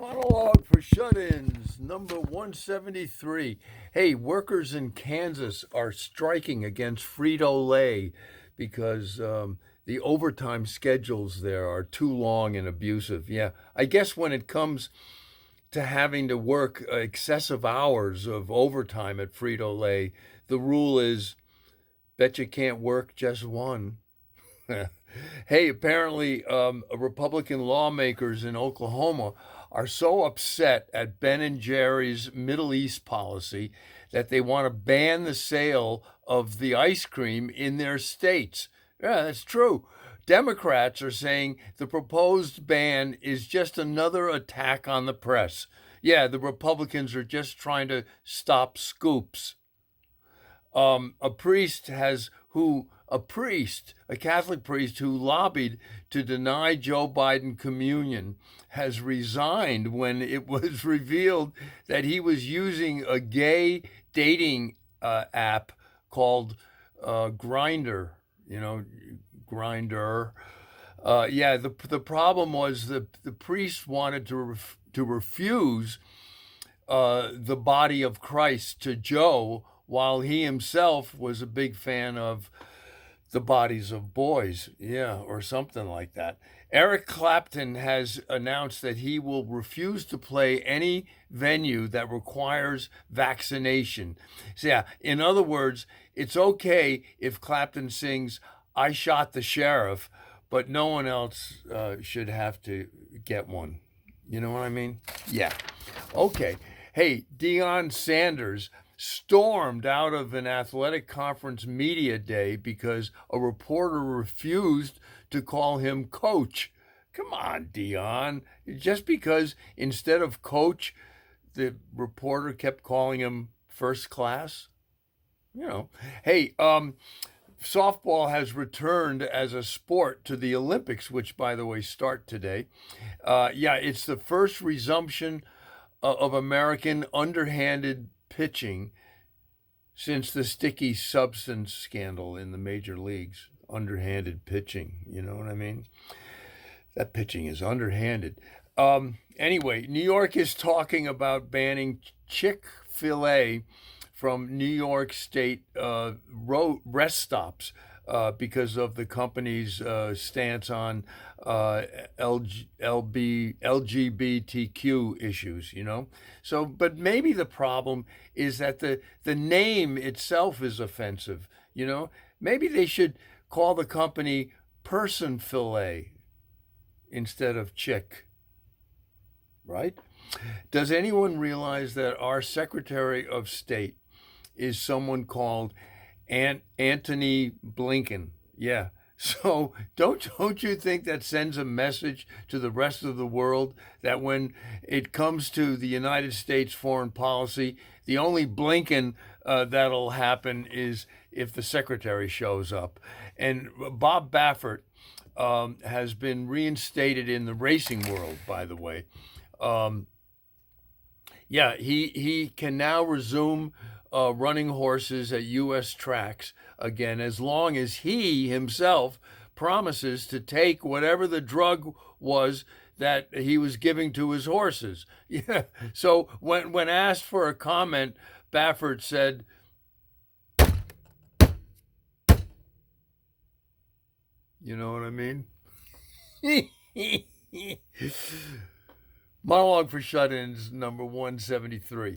Monologue for Shut-Ins, number 173. Hey, workers in Kansas are striking against Frito-Lay because the overtime schedules there are too long and abusive. Yeah, I guess when it comes to having to work excessive hours of overtime at Frito-Lay, the rule is bet you can't work just one. Hey, apparently, Republican lawmakers in Oklahoma are so upset at Ben and Jerry's Middle East policy that they want to ban the sale of the ice cream in their states. Yeah, that's true. Democrats are saying the proposed ban is just another attack on the press. Yeah, the Republicans are just trying to stop scoops. A priest has who a priest, a Catholic priest who lobbied to deny Joe Biden communion, has resigned when it was revealed that he was using a gay dating app called Grinder. You know, Grinder. Yeah, the problem was the priest wanted to refuse the body of Christ to Joe, while he himself was a big fan of the bodies of boys, yeah, or something like that. Eric Clapton has announced that he will refuse to play any venue that requires vaccination. So, yeah, in other words, it's okay if Clapton sings, I shot the sheriff, but no one else should have to get one. You know what I mean? Yeah. Okay. Hey, Deion Sanders stormed out of an athletic conference media day because a reporter refused to call him coach. Come on, Deion. Just because instead of coach, the reporter kept calling him first class? You know. Hey, softball has returned as a sport to the Olympics, which, by the way, start today. Yeah, it's the first resumption of American underhanded pitching since the sticky substance scandal in the major leagues. Underhanded pitching, you know what I mean? That pitching is underhanded. Anyway, New York is talking about banning Chick-fil-A from New York State rest stops because of the company's stance on LGBTQ issues, you know? So, but maybe the problem is that the name itself is offensive, you know? Maybe they should call the company Person Filet instead of Chick, right? Does anyone realize that our Secretary of State is someone called Antony Blinken? Yeah. So don't you think that sends a message to the rest of the world that when it comes to the United States foreign policy, the only Blinken that'll happen is if the secretary shows up. And Bob Baffert has been reinstated in the racing world, by the way. Yeah, he can now resume running horses at U.S. tracks again, as long as he himself promises to take whatever the drug was that he was giving to his horses. Yeah. So when asked for a comment, Baffert said, "You know what I mean?" Monologue for Shut-Ins, number 173.